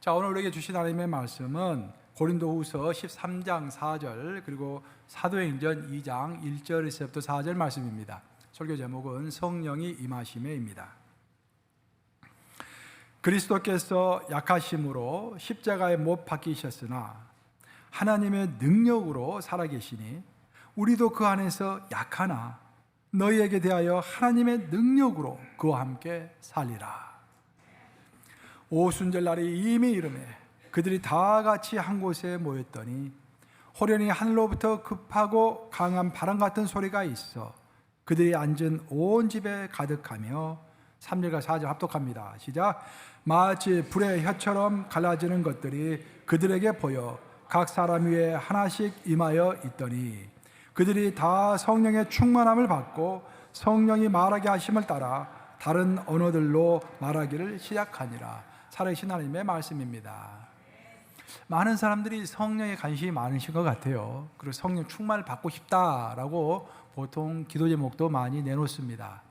자, 오늘 우리에게 주신 하나님의 말씀은 고린도후서 13장 4절 그리고 사도행전 2장 1절에서부터 4절 말씀입니다. 설교 제목은 성령이 임하심에입니다. 그리스도께서 약하심으로 십자가에 못 박히셨으나 하나님의 능력으로 살아계시니 우리도 그 안에서 약하나 너희에게 대하여 하나님의 능력으로 그와 함께 살리라. 오순절날이 이미 이르매 그들이 다 같이 한 곳에 모였더니 호련히 하늘로부터 급하고 강한 바람 같은 소리가 있어 그들이 앉은 온 집에 가득하며 3절과 4절 합독합니다. 시작. 마치 불의 혀처럼 갈라지는 것들이 그들에게 보여 각 사람 위에 하나씩 임하여 있더니 그들이 다 성령의 충만함을 받고 성령이 말하게 하심을 따라 다른 언어들로 말하기를 시작하니라. 살아계신 하나님의 말씀입니다. 많은 사람들이 성령에 관심이 많으신 것 같아요. 그리고 성령 충만을 받고 싶다라고 보통 기도 제목도 많이 내놓습니다.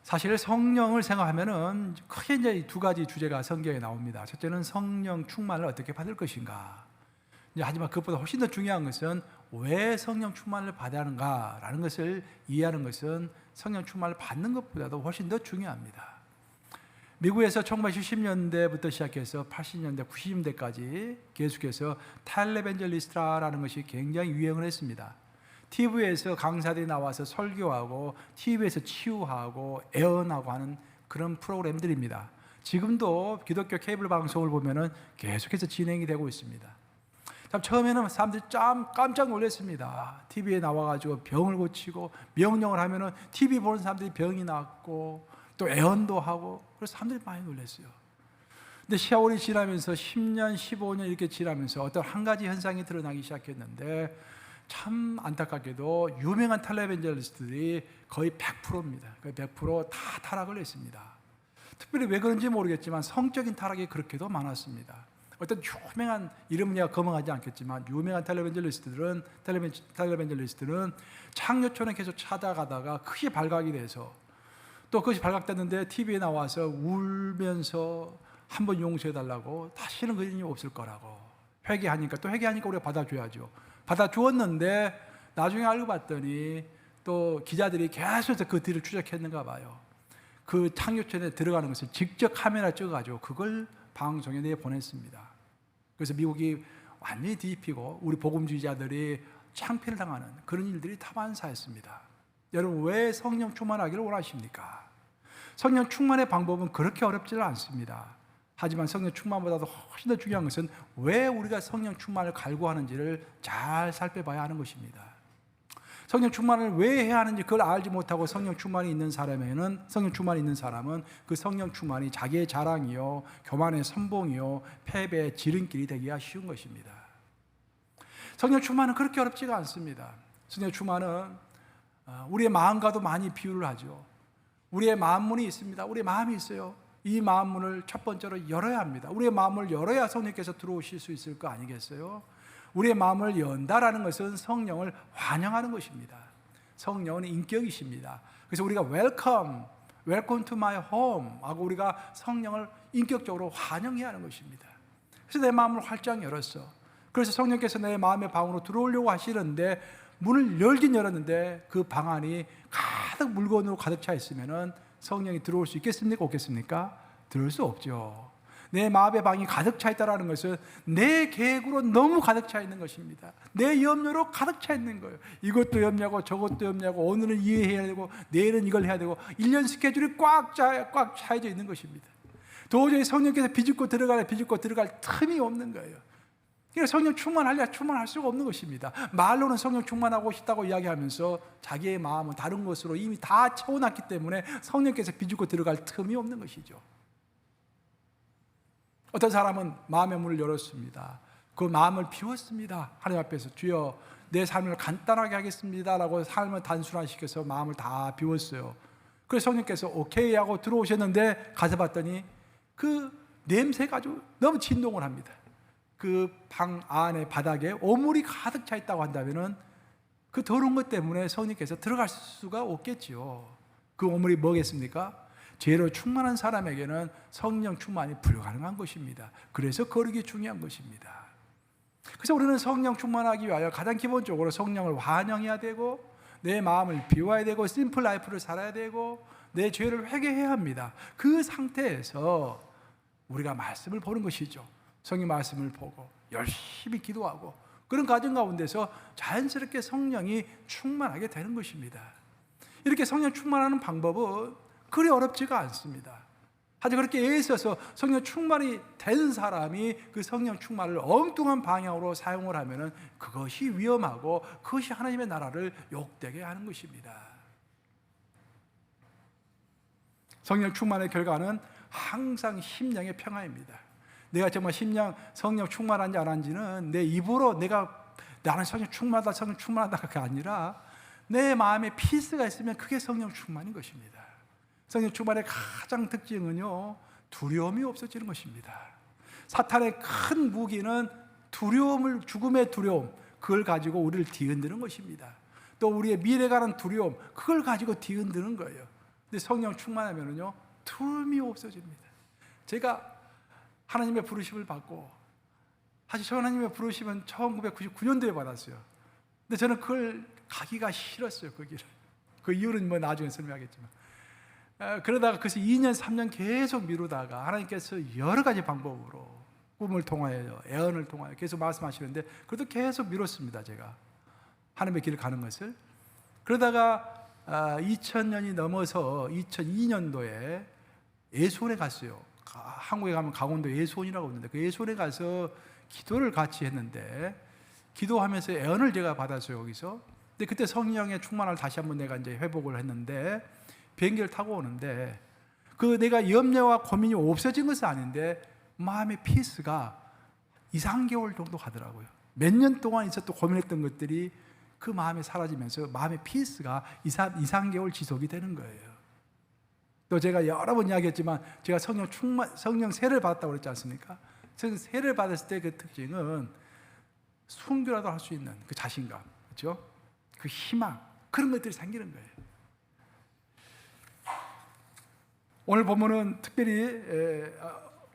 사실 성령을 생각하면은 크게 이제 두 가지 주제가 성경에 나옵니다. 첫째는 성령 충만을 어떻게 받을 것인가. 하지만 그것보다 훨씬 더 중요한 것은 왜 성령 충만을 받아야 하는가라는 것을 이해하는 것은 성령 충만을 받는 것보다도 훨씬 더 중요합니다. 미국에서 1970년대부터 시작해서 80년대, 90년대까지 계속해서 텔레벤젤리스트라는 것이 굉장히 유행을 했습니다. TV에서 강사들이 나와서 설교하고 TV에서 치유하고 애언하고 하는 그런 프로그램들입니다. 지금도 기독교 케이블 방송을 보면은 계속해서 진행이 되고 있습니다. 참 처음에는 사람들이 참 깜짝 놀랐습니다. TV에 나와가지고 병을 고치고 명령을 하면은 TV 보는 사람들이 병이 낫고 또 애언도 하고 그래서 사람들이 많이 놀랐어요. 근데 세월이 지나면서 10년, 15년 이렇게 지나면서 어떤 한 가지 현상이 드러나기 시작했는데 참 안타깝게도 유명한 텔레벤젤리스트들이 거의 100%입니다. 거의 100%다 타락을 했습니다. 특별히 왜 그런지 모르겠지만 성적인 타락이 그렇게도 많았습니다. 어떤 유명한 이름은 내가 거명하지 않겠지만 유명한 텔레벤젤리스트들은 창녀촌에 계속 찾아가다가 크게 발각이 돼서 또 그것이 발각됐는데 TV에 나와서 울면서 한번 용서해달라고 다시는 그런 일이 없을 거라고 회개하니까 또 회개하니까 우리가 받아줘야죠. 받아주었는데 나중에 알고 봤더니 또 기자들이 계속해서 그 뒤를 추적했는가 봐요. 그 창녀촌에 들어가는 것을 직접 카메라 찍어가지고 그걸 방송에 내보냈습니다. 그래서 미국이 완전히 뒤집히고 우리 복음주의자들이 창피를 당하는 그런 일들이 다반사했습니다. 여러분 왜 성령 충만하기를 원하십니까? 성령 충만의 방법은 그렇게 어렵지는 않습니다. 하지만 성령 충만보다도 훨씬 더 중요한 것은 왜 우리가 성령 충만을 갈구하는지를 잘 살펴봐야 하는 것입니다. 성령 충만을 왜 해야 하는지 그걸 알지 못하고 성령 충만이 있는 사람은 그 성령 충만이 자기의 자랑이요 교만의 선봉이요 패배의 지름길이 되기가 쉬운 것입니다. 성령 충만은 그렇게 어렵지가 않습니다. 성령 충만은 우리의 마음과도 많이 비유를 하죠. 우리의 마음문이 있습니다. 우리의 마음이 있어요. 이 마음문을 첫 번째로 열어야 합니다. 우리의 마음을 열어야 성령께서 들어오실 수 있을 거 아니겠어요? 우리의 마음을 연다라는 것은 성령을 환영하는 것입니다. 성령은 인격이십니다. 그래서 우리가 welcome to my home 하고 우리가 성령을 인격적으로 환영해야 하는 것입니다. 그래서 내 마음을 활짝 열었어. 그래서 성령께서 내 마음의 방으로 들어오려고 하시는데 문을 열긴 열었는데 그 방 안이 가득 물건으로 가득 차 있으면은 성령이 들어올 수 있겠습니까? 없겠습니까? 들어올 수 없죠. 내 마음의 방이 가득 차 있다는 것은 내 계획으로 너무 가득 차 있는 것입니다. 내 염려로 가득 차 있는 거예요. 이것도 염려하고 저것도 염려하고 오늘은 이해해야 되고 내일은 이걸 해야 되고 1년 스케줄이 꽉 차여져 있는 것입니다. 도저히 성령께서 비집고 들어갈 틈이 없는 거예요. 그러니까 성령 충만할 수가 없는 것입니다. 말로는 성령 충만하고 싶다고 이야기하면서 자기의 마음은 다른 것으로 이미 다 채워놨기 때문에 성령께서 비집고 들어갈 틈이 없는 것이죠. 어떤 사람은 마음의 문을 열었습니다. 그 마음을 비웠습니다. 하나님 앞에서 주여 내 삶을 간단하게 하겠습니다 라고 삶을 단순화시켜서 마음을 다 비웠어요. 그래서 성령께서 오케이 하고 들어오셨는데 가서 봤더니 그 냄새가 아주 너무 진동을 합니다. 그 방 안에 바닥에 오물이 가득 차 있다고 한다면은 그 더러운 것 때문에 성령께서 들어갈 수가 없겠지요. 그 오물이 뭐겠습니까? 죄로 충만한 사람에게는 성령 충만이 불가능한 것입니다. 그래서 거룩이 중요한 것입니다. 그래서 우리는 성령 충만하기 위하여 가장 기본적으로 성령을 환영해야 되고, 내 마음을 비워야 되고, 심플 라이프를 살아야 되고, 내 죄를 회개해야 합니다. 그 상태에서 우리가 말씀을 보는 것이죠. 성령 말씀을 보고 열심히 기도하고, 그런 과정 가운데서 자연스럽게 성령이 충만하게 되는 것입니다. 이렇게 성령 충만하는 방법은 그리 어렵지가 않습니다. 아주 그렇게 애써서 성령 충만이 된 사람이 그 성령 충만을 엉뚱한 방향으로 사용을 하면은 그것이 위험하고 그것이 하나님의 나라를 욕되게 하는 것입니다. 성령 충만의 결과는 항상 심령의 평화입니다. 내가 정말 성령 충만한지 안 한지는 내 입으로 나는 성령 충만하다, 성령 충만하다가 아니라 내 마음에 피스가 있으면 그게 성령 충만인 것입니다. 성령 충만의 가장 특징은요, 두려움이 없어지는 것입니다. 사탄의 큰 무기는 죽음의 두려움, 그걸 가지고 우리를 뒤흔드는 것입니다. 또 우리의 미래에 관한 두려움, 그걸 가지고 뒤흔드는 거예요. 근데 성령 충만하면은요, 두려움이 없어집니다. 제가 하나님의 부르심을 받고, 사실 저 하나님의 부르심은 1999년도에 받았어요. 근데 저는 그걸 가기가 싫었어요, 그 길을. 그 이유는 뭐 나중에 설명하겠지만. 그러다가 그래서 2년, 3년 계속 미루다가 하나님께서 여러 가지 방법으로 꿈을 통하여, 애언을 통하여 계속 말씀하시는데, 그래도 계속 미뤘습니다, 제가. 하나님의 길을 가는 것을. 그러다가 2000년이 넘어서 2002년도에 예수원에 갔어요. 한국에 가면 강원도 예수원이라고 있는데, 그 예수원에 가서 기도를 같이 했는데, 기도하면서 애언을 제가 받았어요, 거기서. 근데 그때 성령의 충만을 다시 한번 내가 이제 회복을 했는데, 비행기를 타고 오는데, 그 내가 염려와 고민이 없어진 것은 아닌데, 마음의 피스가 2, 3개월 정도 가더라고요. 몇 년 동안 있었던 고민했던 것들이 그 마음에 사라지면서 마음의 피스가 2, 3개월 지속이 되는 거예요. 또 제가 여러 번 이야기했지만, 제가 성령 세례를 받았다고 그랬지 않습니까? 세례를 받았을 때 그 특징은 순교라도 할 수 있는 그 자신감, 그렇죠? 그 희망, 그런 것들이 생기는 거예요. 오늘 본문은 특별히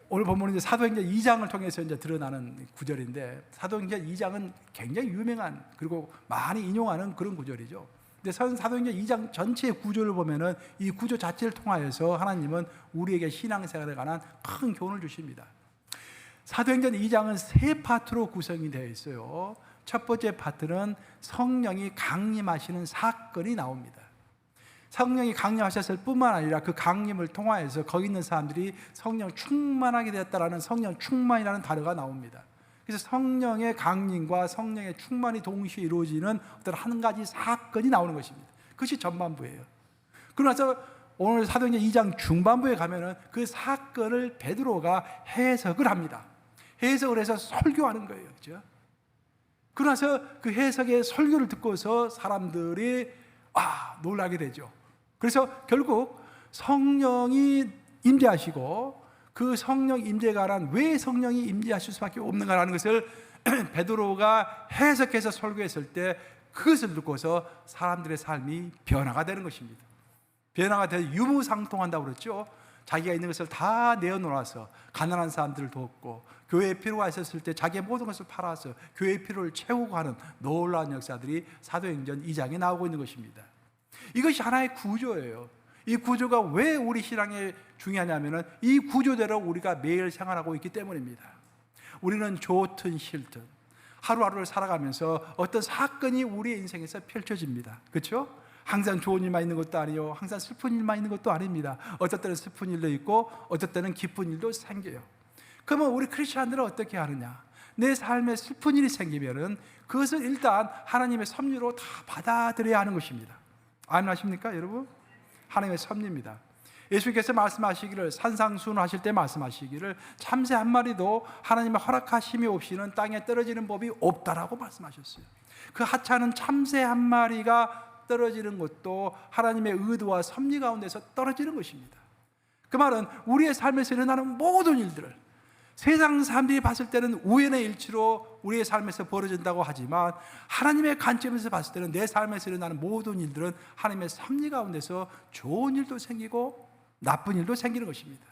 오늘 본문은 이제 사도행전 2장을 통해서 이제 드러나는 구절인데, 사도행전 2장은 굉장히 유명한, 그리고 많이 인용하는 그런 구절이죠. 근데 사도행전 2장 전체의 구조를 보면은 이 구조 자체를 통하여서 하나님은 우리에게 신앙생활에 관한 큰 교훈을 주십니다. 사도행전 2장은 세 파트로 구성이 되어 있어요. 첫 번째 파트는 성령이 강림하시는 사건이 나옵니다. 성령이 강림하셨을 뿐만 아니라 그 강림을 통하여서 거기 있는 사람들이 성령 충만하게 되었다라는 성령 충만이라는 단어가 나옵니다. 그래서 성령의 강림과 성령의 충만이 동시에 이루어지는 어떤 한 가지 사건이 나오는 것입니다. 그것이 전반부예요. 그러나서 오늘 사도행전 2장 중반부에 가면은 그 사건을 베드로가 해석을 합니다. 해석을 해서 설교하는 거예요. 그렇죠? 그러나서 그 해석의 설교를 듣고서 사람들이 놀라게 되죠. 그래서 결국 성령이 임재하시고, 그 성령 임재가 란 왜 성령이 임재하실 수밖에 없는가라는 것을 베드로가 해석해서 설교했을 때 그것을 듣고서 사람들의 삶이 변화가 되는 것입니다. 변화가 돼서 유무상통한다고 그랬죠. 자기가 있는 것을 다 내어놓아서 가난한 사람들을 돕고, 교회에 필요가 있었을 때 자기의 모든 것을 팔아서 교회의 필요를 채우고 하는 놀라운 역사들이 사도행전 2장에 나오고 있는 것입니다. 이것이 하나의 구조예요. 이 구조가 왜 우리 신앙에 중요하냐면은 이 구조대로 우리가 매일 생활하고 있기 때문입니다. 우리는 좋든 싫든 하루하루를 살아가면서 어떤 사건이 우리의 인생에서 펼쳐집니다. 그렇죠? 항상 좋은 일만 있는 것도 아니요, 항상 슬픈 일만 있는 것도 아닙니다. 어떨 때는 슬픈 일도 있고 어떨 때는 기쁜 일도 생겨요. 그러면 우리 크리스천들은 어떻게 하느냐? 내 삶에 슬픈 일이 생기면은 그것을 일단 하나님의 섭리로 다 받아들여야 하는 것입니다. 아멘 하십니까, 여러분? 하나님의 섭리입니다. 예수께서 말씀하시기를, 산상수훈하실 때 말씀하시기를, 참새 한 마리도 하나님의 허락하심이 없이는 땅에 떨어지는 법이 없다라고 말씀하셨어요. 그 하찮은 참새 한 마리가 떨어지는 것도 하나님의 의도와 섭리 가운데서 떨어지는 것입니다. 그 말은 우리의 삶에서 일어나는 모든 일들을 세상 사람들이 봤을 때는 우연의 일치로 우리의 삶에서 벌어진다고 하지만, 하나님의 관점에서 봤을 때는 내 삶에서 일어나는 모든 일들은 하나님의 섭리 가운데서 좋은 일도 생기고 나쁜 일도 생기는 것입니다.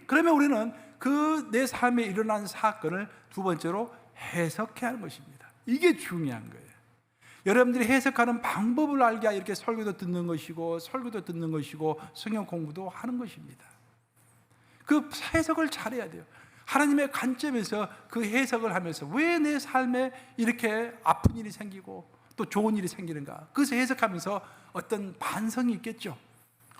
그러면 우리는 그 내 삶에 일어난 사건을 두 번째로 해석해야 하는 것입니다. 이게 중요한 거예요. 여러분들이 해석하는 방법을 알게 이렇게 설교도 듣는 것이고 설교도 듣는 것이고 성경 공부도 하는 것입니다. 그 해석을 잘해야 돼요. 하나님의 관점에서 그 해석을 하면서 왜 내 삶에 이렇게 아픈 일이 생기고 또 좋은 일이 생기는가, 그것을 해석하면서 어떤 반성이 있겠죠.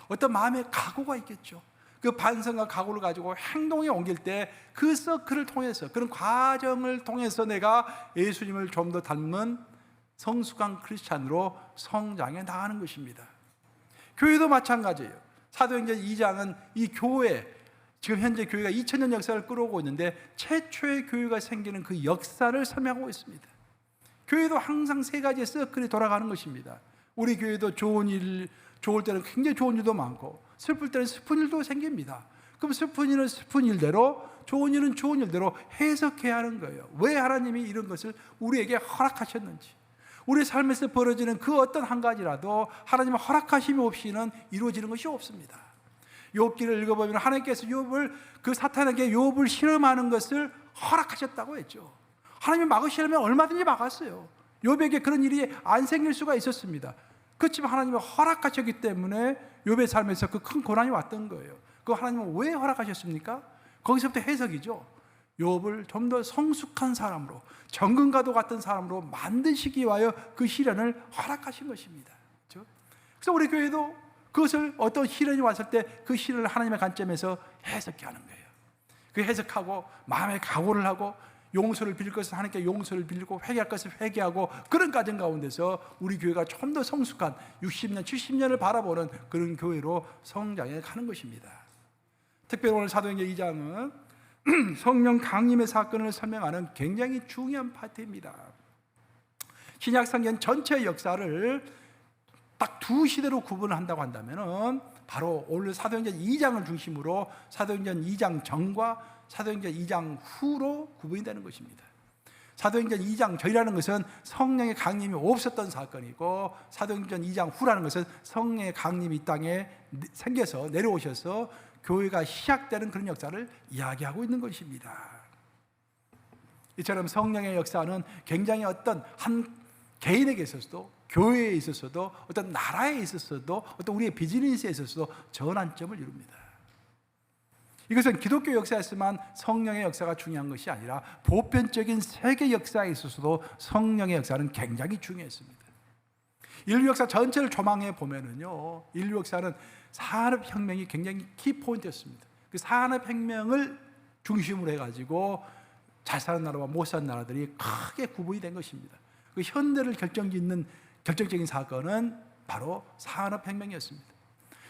어떤 마음의 각오가 있겠죠. 그 반성과 각오를 가지고 행동에 옮길 때 그 서클을 통해서, 그런 과정을 통해서 내가 예수님을 좀 더 닮은 성숙한 크리스찬으로 성장해 나가는 것입니다. 교회도 마찬가지예요. 사도행전 2장은 이 교회, 지금 현재 교회가 2000년 역사를 끌어오고 있는데 최초의 교회가 생기는 그 역사를 설명하고 있습니다. 교회도 항상 세 가지의 서클이 돌아가는 것입니다. 우리 교회도 좋을 때는 굉장히 좋은 일도 많고 슬플 때는 슬픈 일도 생깁니다. 그럼 슬픈 일은 슬픈 일대로, 좋은 일은 좋은 일대로 해석해야 하는 거예요. 왜 하나님이 이런 것을 우리에게 허락하셨는지, 우리 삶에서 벌어지는 그 어떤 한 가지라도 하나님의 허락하심이 없이는 이루어지는 것이 없습니다. 욥기를 읽어보면 하나님께서 그 사탄에게 욥을 실험하는 것을 허락하셨다고 했죠. 하나님이 막으시려면 얼마든지 막았어요. 욥에게 그런 일이 안 생길 수가 있었습니다. 그렇지만 하나님이 허락하셨기 때문에 욥의 삶에서 그 큰 고난이 왔던 거예요. 그 하나님은 왜 허락하셨습니까? 거기서부터 해석이죠. 욥을 좀 더 성숙한 사람으로, 정금과도 같은 사람으로 만드시기 위하여 그 시련을 허락하신 것입니다. 그렇죠? 그래서 우리 교회도 그것을 어떤 시련이 왔을 때 그 시련을 하나님의 관점에서 해석해 하는 거예요. 그 해석하고 마음의 각오를 하고 용서를 빌릴 것은 하나님께 용서를 빌리고 회개할 것을 회개하고, 그런 과정 가운데서 우리 교회가 좀 더 성숙한 60년, 70년을 바라보는 그런 교회로 성장해 가는 것입니다. 특별히 오늘 사도행전 2장은 성령 강림의 사건을 설명하는 굉장히 중요한 파트입니다. 신약성경 전체 역사를 딱 두 시대로 구분을 한다고 한다면 바로 오늘 사도행전 2장을 중심으로 사도행전 2장 전과 사도행전 2장 후로 구분이 되는 것입니다. 사도행전 2장 전이라는 것은 성령의 강림이 없었던 사건이고, 사도행전 2장 후라는 것은 성령의 강림이 이 땅에 생겨서 내려오셔서 교회가 시작되는 그런 역사를 이야기하고 있는 것입니다. 이처럼 성령의 역사는 굉장히 어떤 한 개인에게 있어서도, 교회에 있어서도, 어떤 나라에 있어서도, 어떤 우리의 비즈니스에 있어서도 전환점을 이룹니다. 이것은 기독교 역사에서만 성령의 역사가 중요한 것이 아니라 보편적인 세계 역사에 있어서도 성령의 역사는 굉장히 중요했습니다. 인류 역사 전체를 조망해 보면은요, 인류 역사는 산업혁명이 굉장히 키포인트였습니다. 그 산업혁명을 중심으로 해가지고 잘 사는 나라와 못 사는 나라들이 크게 구분이 된 것입니다. 그 현대를 결정짓는 결정적인 사건은 바로 산업혁명이었습니다.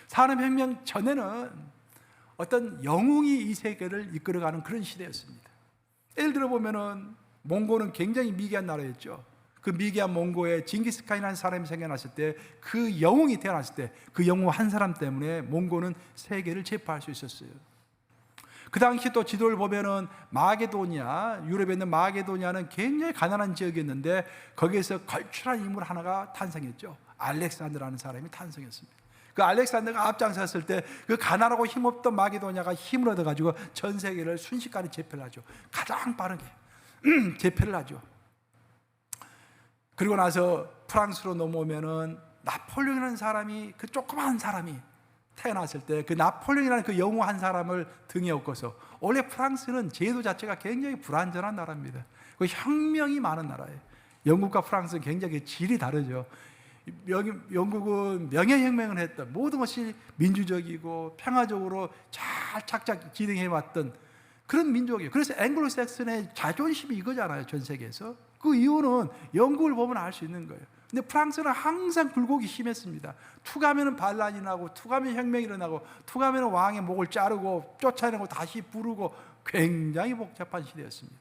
산업혁명 전에는 어떤 영웅이 이 세계를 이끌어가는 그런 시대였습니다. 예를 들어 보면은 몽고는 굉장히 미개한 나라였죠. 그 미개한 몽고에 징기스칸이라는 사람이 생겨났을 때, 그 영웅이 태어났을 때 그 영웅 한 사람 때문에 몽고는 세계를 제패할 수 있었어요. 그 당시 또 지도를 보면은 마게도니아, 유럽에 있는 마게도니아는 굉장히 가난한 지역이었는데 거기에서 걸출한 인물 하나가 탄생했죠. 알렉산더라는 사람이 탄생했습니다. 그 알렉산더가 앞장섰을 때 그 가난하고 힘없던 마게도니아가 힘을 얻어가지고 전 세계를 순식간에 제패를 하죠. 가장 빠르게 제패를 하죠. 그리고 나서 프랑스로 넘어오면은 나폴레옹이라는 사람이, 그 조그마한 사람이 태어났을 때 그 나폴레옹이라는 그 영웅 한 사람을 등에 업고서, 원래 프랑스는 제도 자체가 굉장히 불완전한 나라입니다. 그 혁명이 많은 나라예요. 영국과 프랑스는 굉장히 질이 다르죠. 영국은 명예혁명을 했던, 모든 것이 민주적이고 평화적으로 잘 착착 진행해왔던 그런 민족이에요. 그래서 앵글로색슨의 자존심이 이거잖아요, 전 세계에서. 그 이유는 영국을 보면 알 수 있는 거예요. 근데 프랑스는 항상 굴곡이 심했습니다. 투가면은 반란이 나고, 투가면 혁명이 일어나고, 투가면은 왕의 목을 자르고 쫓아내고 다시 부르고, 굉장히 복잡한 시대였습니다.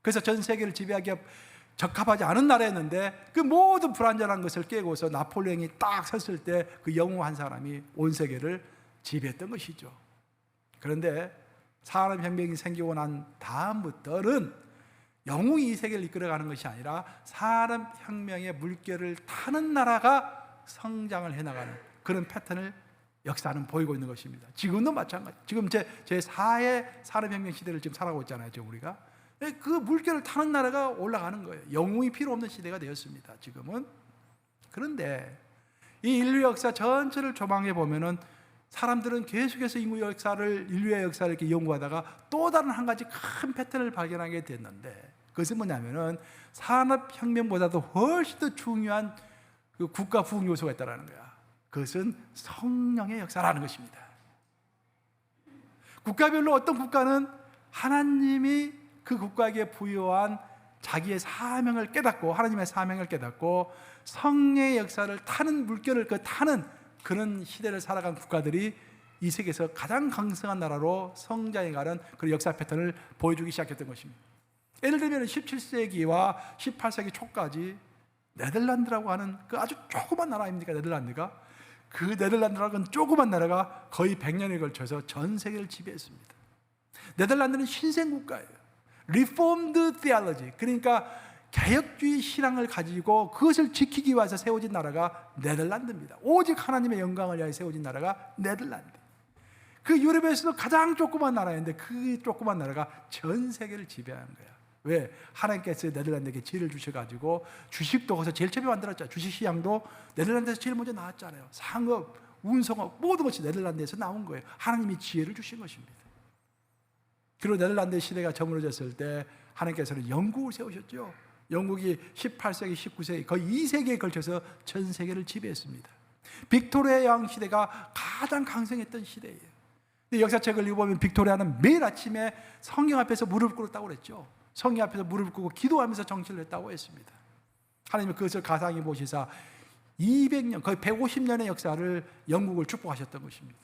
그래서 전 세계를 지배하기에 적합하지 않은 나라였는데, 그 모든 불완전한 것을 깨고서 나폴레옹이 딱 섰을 때 그 영웅 한 사람이 온 세계를 지배했던 것이죠. 그런데 산업혁명이 생기고 난 다음부터는 영웅이 이 세계를 이끌어가는 것이 아니라 산업혁명의 물결을 타는 나라가 성장을 해나가는 그런 패턴을 역사는 보이고 있는 것입니다. 지금도 마찬가지. 지금 제 4의 산업혁명 시대를 지금 살아가고 있잖아요. 지금 우리가 그 물결을 타는 나라가 올라가는 거예요. 영웅이 필요 없는 시대가 되었습니다. 지금은. 그런데 이 인류 역사 전체를 조망해 보면은 사람들은 계속해서 인류의 역사를 이렇게 연구하다가 또 다른 한 가지 큰 패턴을 발견하게 됐는데, 그것은 뭐냐면은 산업혁명보다도 훨씬 더 중요한 그 국가 부흥 요소가 있다는 거야. 그것은 성령의 역사라는 것입니다. 국가별로 어떤 국가는 하나님이 그 국가에게 부여한 자기의 사명을 깨닫고, 하나님의 사명을 깨닫고 성령의 역사를 타는 물결을 타는 그런 시대를 살아간 국가들이 이 세계에서 가장 강성한 나라로 성장해가는 그런 역사 패턴을 보여주기 시작했던 것입니다. 예를 들면 17세기와 18세기 초까지 네덜란드라고 하는 그 아주 조그만 나라 아닙니까? 네덜란드가. 그 네덜란드라는 조그만 나라가 거의 100년에 걸쳐서 전 세계를 지배했습니다. 네덜란드는 신생국가예요. Reformed Theology, 그러니까 개혁주의 신앙을 가지고 그것을 지키기 위해서 세워진 나라가 네덜란드입니다. 오직 하나님의 영광을 위하여 세워진 나라가 네덜란드. 그 유럽에서도 가장 조그만 나라인데 그 조그만 나라가 전 세계를 지배하는 거야. 왜? 하나님께서 네덜란드에게 지혜를 주셔가지고 주식도 거기서 제일 처음에 만들었죠. 주식시장도 네덜란드에서 제일 먼저 나왔잖아요. 상업, 운송업 모든 것이 네덜란드에서 나온 거예요. 하나님이 지혜를 주신 것입니다. 그리고 네덜란드 시대가 저물어졌을 때 하나님께서는 영국을 세우셨죠. 영국이 18세기, 19세기 거의 2세기에 걸쳐서 전 세계를 지배했습니다. 빅토리아 여왕 시대가 가장 강성했던 시대예요. 역사책을 읽어보면 빅토리아는 매일 아침에 성경 앞에서 무릎을 꿇었다고 그랬죠. 성경 앞에서 무릎을 꿇고 기도하면서 정치를 했다고 했습니다. 하나님은 그것을 가상히 보시사 200년, 거의 150년의 역사를 영국을 축복하셨던 것입니다.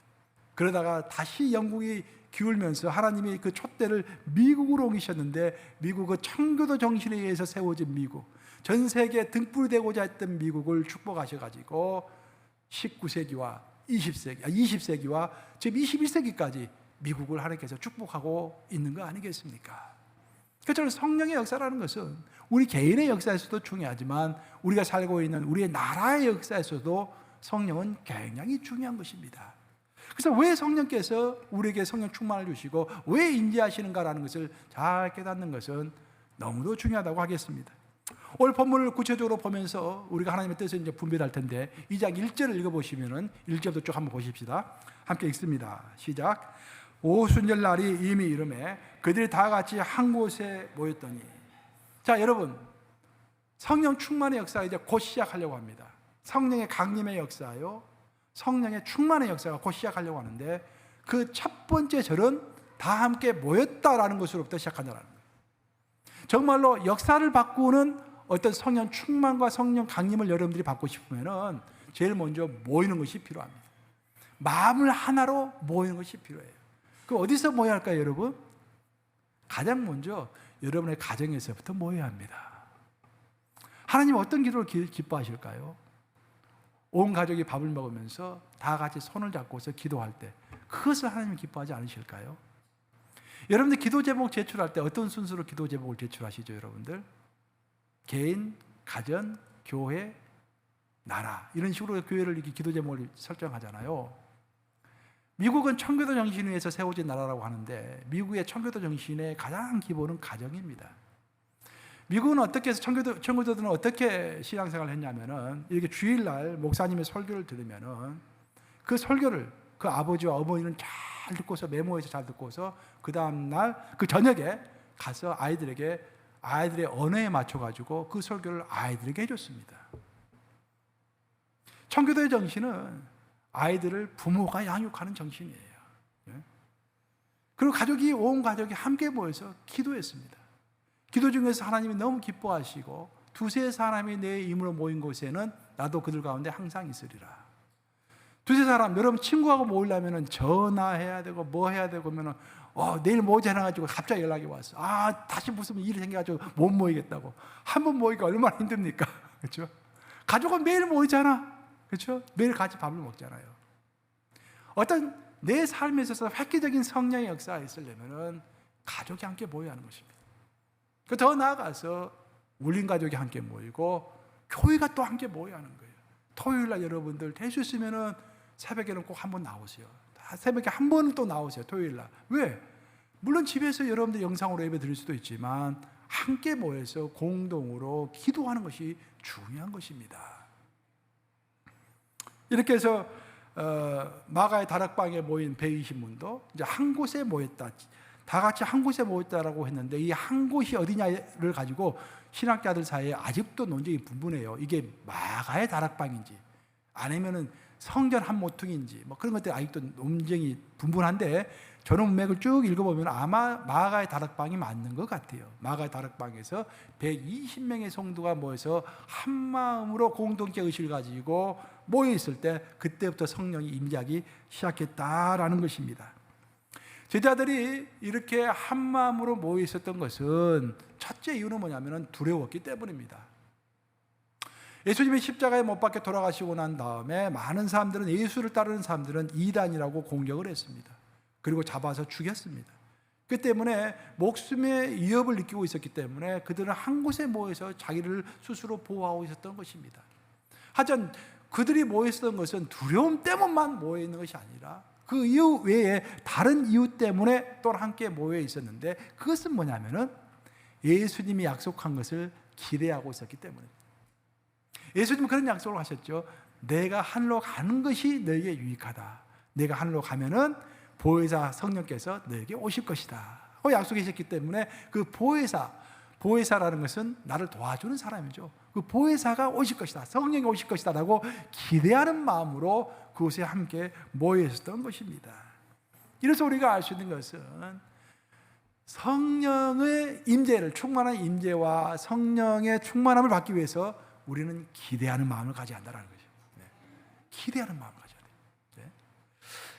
그러다가 다시 영국이 기울면서 하나님이 그 촛대를 미국으로 옮기셨는데, 미국은 청교도 정신에 의해서 세워진 미국, 전 세계에 등불이 되고자 했던 미국을 축복하셔가지고 19세기와 20세기와 지금 21세기까지 미국을 하나님께서 축복하고 있는 거 아니겠습니까? 그렇죠. 성령의 역사라는 것은 우리 개인의 역사에서도 중요하지만 우리가 살고 있는 우리의 나라의 역사에서도 성령은 굉장히 중요한 것입니다. 그래서 왜 성령께서 우리에게 성령 충만을 주시고 왜 인지하시는가라는 것을 잘 깨닫는 것은 너무도 중요하다고 하겠습니다. 오늘 본문을 구체적으로 보면서 우리가 하나님의 뜻을 이제 분별할 텐데 2장 1절을 읽어보시면은 1절부터 쭉 한번 보십시다. 함께 읽습니다. 시작. 오순절 날이 이미 이르매 그들이 다 같이 한 곳에 모였더니. 자, 여러분, 성령 충만의 역사가 이제 곧 시작하려고 합니다. 성령의 강림의 역사요, 성령의 충만의 역사가 곧 시작하려고 하는데 그 첫 번째 절은 다 함께 모였다라는 것으로부터 시작한다는 거예요. 정말로 역사를 바꾸는 어떤 성령 충만과 성령 강림을 여러분들이 받고 싶으면은 제일 먼저 모이는 것이 필요합니다. 마음을 하나로 모이는 것이 필요해요. 그럼 어디서 모여야 할까요, 여러분? 가장 먼저 여러분의 가정에서부터 모여야 합니다. 하나님 어떤 기도를 기뻐하실까요? 온 가족이 밥을 먹으면서 다 같이 손을 잡고서 기도할 때 그것을 하나님이 기뻐하지 않으실까요? 여러분들 기도 제목 제출할 때 어떤 순서로 기도 제목을 제출하시죠, 여러분들? 개인, 가정, 교회, 나라 이런 식으로 교회를 이렇게 기도 제목을 설정하잖아요. 미국은 청교도 정신에 의해서 세워진 나라라고 하는데 미국의 청교도 정신의 가장 기본은 가정입니다. 미국은 어떻게 해서 청교도들은 어떻게 신앙생활을 했냐면은 이렇게 주일날 목사님의 설교를 들으면은 그 설교를 그 아버지와 어머니는 잘 듣고서 메모해서 잘 듣고서 그 다음날 그 저녁에 가서 아이들에게 아이들의 언어에 맞춰가지고 그 설교를 아이들에게 해줬습니다. 청교도의 정신은 아이들을 부모가 양육하는 정신이에요. 그리고 온 가족이 함께 모여서 기도했습니다. 기도 중에서 하나님이 너무 기뻐하시고 두세 사람이 내 이름으로 모인 곳에는 나도 그들 가운데 항상 있으리라. 두세 사람, 여러분 친구하고 모이려면 전화해야 되고 뭐 해야 되고 하면 내일 모이자 해가지고 갑자기 연락이 왔어. 다시 무슨 일이 생겨가지고 못 모이겠다고. 한 번 모이기가 얼마나 힘듭니까? 그렇죠? 가족은 매일 모이잖아. 그렇죠? 매일 같이 밥을 먹잖아요. 어떤 내 삶에 있어서 획기적인 성령의 역사가 있으려면 가족이 함께 모여야 하는 것입니다. 더 나아가서 울린 가족이 함께 모이고 교회가 또 함께 모여야 하는 거예요. 토요일날 여러분들 될 수 있으면 새벽에는 꼭 한 번 나오세요. 새벽에 한 번은 또 나오세요. 토요일날. 왜? 물론 집에서 여러분들 영상으로 예배 드릴 수도 있지만 함께 모여서 공동으로 기도하는 것이 중요한 것입니다. 이렇게 해서 마가의 다락방에 모인 120문도 이제 한 곳에 모였다. 다 같이 한 곳에 모였다라고 했는데 이 한 곳이 어디냐를 가지고 신학자들 사이에 아직도 논쟁이 분분해요. 이게 마가의 다락방인지 아니면은 성전 한 모퉁인지 뭐 그런 것들이 아직도 논쟁이 분분한데 저는 문맥을 쭉 읽어보면 아마 마가의 다락방이 맞는 것 같아요. 마가의 다락방에서 120명의 성도가 모여서 한 마음으로 공동체 의식을 가지고 모여 있을 때 그때부터 성령이 임재하기 시작했다라는 것입니다. 제자들이 이렇게 한 마음으로 모여 있었던 것은 첫째 이유는 뭐냐면 두려웠기 때문입니다. 예수님이 십자가에 못 박혀 돌아가시고 난 다음에 많은 사람들은 예수를 따르는 사람들은 이단이라고 공격을 했습니다. 그리고 잡아서 죽였습니다. 그 때문에 목숨의 위협을 느끼고 있었기 때문에 그들은 한 곳에 모여서 자기를 스스로 보호하고 있었던 것입니다. 하여튼 그들이 모였던 것은 두려움 때문만 모여 있는 것이 아니라 그 이유 외에 다른 이유 때문에 또 함께 모여 있었는데 그것은 뭐냐면은 예수님이 약속한 것을 기대하고 있었기 때문입니다. 예수님은 그런 약속을 하셨죠. 내가 하늘로 가는 것이 너에게 유익하다. 내가 하늘로 가면은 보혜사 성령께서 너에게 오실 것이다. 그 약속이셨기 때문에 그 보혜사라는 것은 나를 도와주는 사람이죠. 그 보혜사가 오실 것이다. 성령이 오실 것이다 라고 기대하는 마음으로 그곳에 함께 모여 있었던 것입니다. 이래서 우리가 알 수 있는 것은 성령의 임재를 충만한 임재와 성령의 충만함을 받기 위해서 우리는 기대하는 마음을 가져야 한다는 거죠. 네. 기대하는 마음을 가져야 돼요. 네.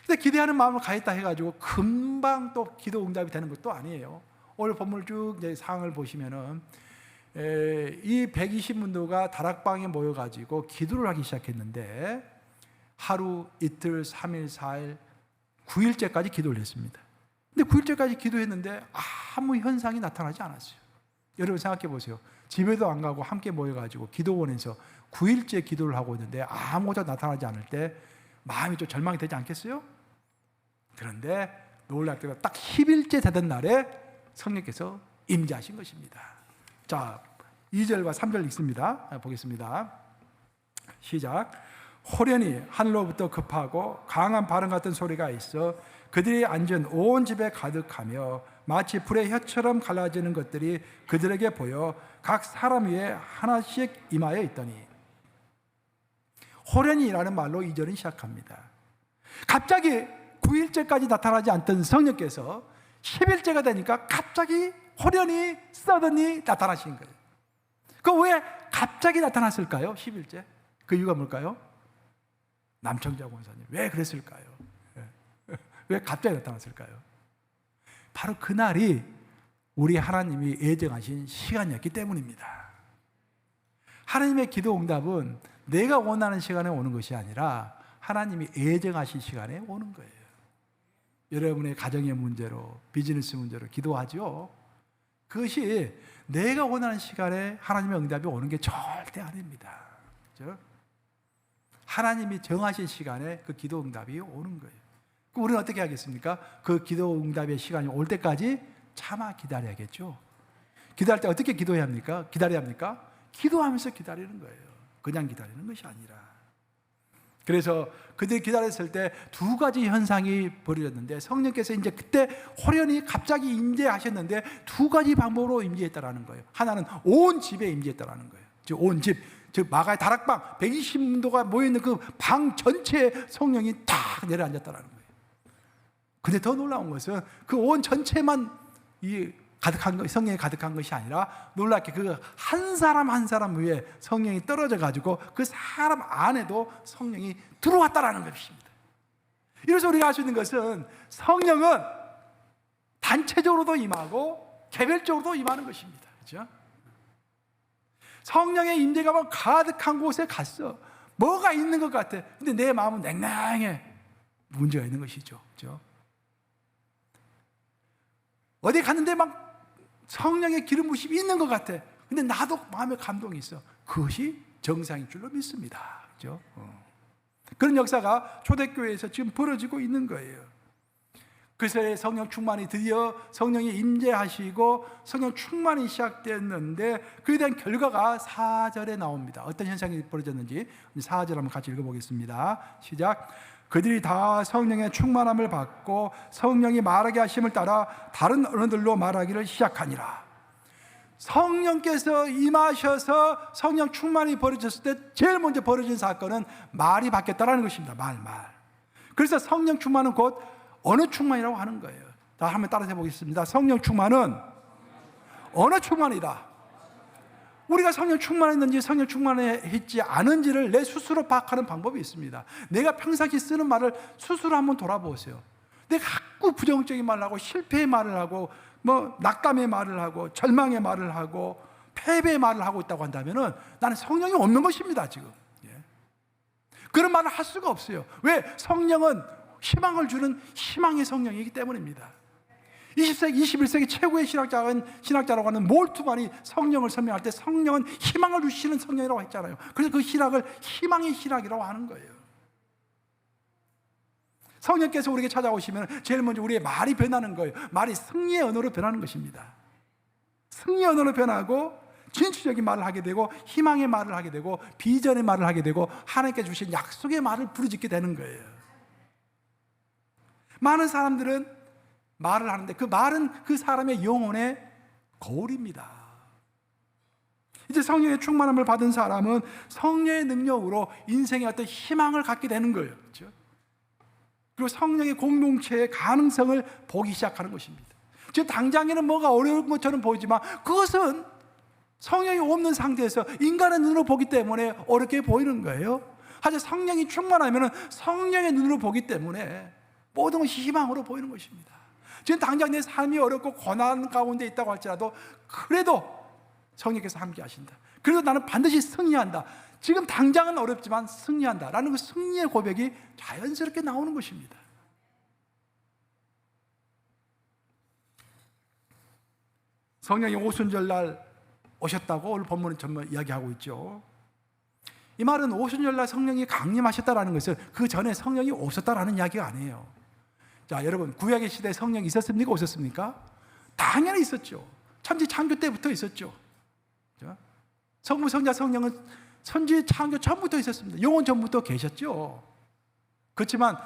근데 기대하는 마음을 가졌다 해가지고 금방 또 기도 응답이 되는 것도 아니에요. 오늘 본문을 쭉 이제 상황을 보시면은 이 120문도가 다락방에 모여가지고 기도를 하기 시작했는데 하루, 이틀, 3일, 4일, 9일째까지 기도를 했습니다. 근데 9일째까지 기도했는데 아무 현상이 나타나지 않았어요. 여러분 생각해 보세요. 집에도 안 가고 함께 모여가지고 기도원에서 9일째 기도를 하고 있는데 아무것도 나타나지 않을 때 마음이 좀 절망이 되지 않겠어요? 그런데 놀랍게도 딱 10일째 되던 날에 성령께서 임재하신 것입니다. 자, 2절과 3절 읽습니다. 보겠습니다. 시작. 호련히 하늘로부터 급하고 강한 바람 같은 소리가 있어 그들이 앉은 온 집에 가득하며 마치 불의 혀처럼 갈라지는 것들이 그들에게 보여 각 사람 위에 하나씩 임하여 있더니 호련히라는 말로 2절은 시작합니다. 갑자기 9일째까지 나타나지 않던 성령께서 10일째가 되니까 갑자기 호련히 서든이 나타나신 거예요. 그 왜 갑자기 나타났을까요? 10일째. 그 이유가 뭘까요? 남청자 권사님 왜 그랬을까요? 왜 갑자기 나타났을까요? 바로 그날이 우리 하나님이 예정하신 시간이었기 때문입니다. 하나님의 기도 응답은 내가 원하는 시간에 오는 것이 아니라 하나님이 예정하신 시간에 오는 거예요. 여러분의 가정의 문제로 비즈니스 문제로 기도하죠. 그것이 내가 원하는 시간에 하나님의 응답이 오는 게 절대 아닙니다. 그렇죠? 하나님이 정하신 시간에 그 기도 응답이 오는 거예요. 그럼 우리는 어떻게 하겠습니까? 그 기도 응답의 시간이 올 때까지 참아 기다려야겠죠. 기다릴 때 어떻게 기도해야 합니까? 기다려야 합니까? 기도하면서 기다리는 거예요. 그냥 기다리는 것이 아니라. 그래서 그들이 기다렸을 때 두 가지 현상이 벌어졌는데 성령께서 이제 그때 호련히 갑자기 임재하셨는데 두 가지 방법으로 임재했다라는 거예요. 하나는 온 집에 임재했다라는 거예요. 즉 온 집, 즉 마가의 다락방 120문도가 모여있는 그 방 전체에 성령이 탁 내려앉았다라는 거예요. 근데 더 놀라운 것은 그 온 전체만 이 가득한 것, 성령이 가득한 것이 아니라 놀랍게 그 한 사람 한 사람 위에 성령이 떨어져 가지고 그 사람 안에도 성령이 들어왔다라는 것입니다. 이래서 우리가 알 수 있는 것은 성령은 단체적으로도 임하고 개별적으로도 임하는 것입니다. 그렇죠? 성령의 임재가 가득한 곳에 갔어. 뭐가 있는 것 같아. 근데 내 마음은 냉랭해. 문제가 있는 것이죠. 그렇죠? 어디 갔는데 막 성령의 기름 부심이 있는 것 같아. 근데 나도 마음에 감동이 있어. 그것이 정상인 줄로 믿습니다. 그렇죠? 그런 역사가 초대교회에서 지금 벌어지고 있는 거예요. 그래서 성령 충만이 드디어 성령이 임재하시고 성령 충만이 시작됐는데 그에 대한 결과가 4절에 나옵니다. 어떤 현상이 벌어졌는지 4절 한번 같이 읽어보겠습니다. 시작. 그들이 다 성령의 충만함을 받고 성령이 말하게 하심을 따라 다른 언어들로 말하기를 시작하니라. 성령께서 임하셔서 성령 충만이 벌어졌을 때 제일 먼저 벌어진 사건은 말이 바뀌었다는 것입니다. 말. 그래서 성령 충만은 곧 언어 충만이라고 하는 거예요. 자, 한번 따라서 해보겠습니다. 성령 충만은 언어 충만이다. 우리가 성령 충만했는지 성령 충만했지 않은지를 내 스스로 파악하는 방법이 있습니다. 내가 평상시 쓰는 말을 스스로 한번 돌아보세요. 내가 자꾸 부정적인 말을 하고 실패의 말을 하고 낙담의 말을 하고 절망의 말을 하고 패배의 말을 하고 있다고 한다면은 나는 성령이 없는 것입니다. 지금 그런 말을 할 수가 없어요. 왜? 성령은 희망을 주는 희망의 성령이기 때문입니다. 20세기, 21세기 최고의 신학자라고 하는 몰트만이 성령을 설명할 때 성령은 희망을 주시는 성령이라고 했잖아요. 그래서 그 신학을 희망의 신학이라고 하는 거예요. 성령께서 우리에게 찾아오시면 제일 먼저 우리의 말이 변하는 거예요. 말이 승리의 언어로 변하는 것입니다. 승리의 언어로 변하고 진취적인 말을 하게 되고 희망의 말을 하게 되고 비전의 말을 하게 되고 하나님께 주신 약속의 말을 부르짖게 되는 거예요. 많은 사람들은 말을 하는데 그 말은 그 사람의 영혼의 거울입니다. 이제 성령의 충만함을 받은 사람은 성령의 능력으로 인생의 어떤 희망을 갖게 되는 거예요. 그렇죠? 그리고 성령의 공동체의 가능성을 보기 시작하는 것입니다. 지금 당장에는 뭐가 어려운 것처럼 보이지만 그것은 성령이 없는 상태에서 인간의 눈으로 보기 때문에 어렵게 보이는 거예요. 하지만 성령이 충만하면 성령의 눈으로 보기 때문에 모든 것이 희망으로 보이는 것입니다. 지금 당장 내 삶이 어렵고 고난 가운데 있다고 할지라도 그래도 성령께서 함께 하신다. 그래도 나는 반드시 승리한다. 지금 당장은 어렵지만 승리한다 라는 그 승리의 고백이 자연스럽게 나오는 것입니다. 성령이 오순절날 오셨다고 오늘 본문은 전부 이야기하고 있죠. 이 말은 오순절날 성령이 강림하셨다라는 것은 그 전에 성령이 없었다라는 이야기가 아니에요. 자, 여러분, 구약의 시대에 성령이 있었습니까? 없었습니까? 당연히 있었죠. 천지 창조 때부터 있었죠. 성부, 성자, 성령은 천지 창조 전부터 있었습니다. 영원 전부터 계셨죠. 그렇지만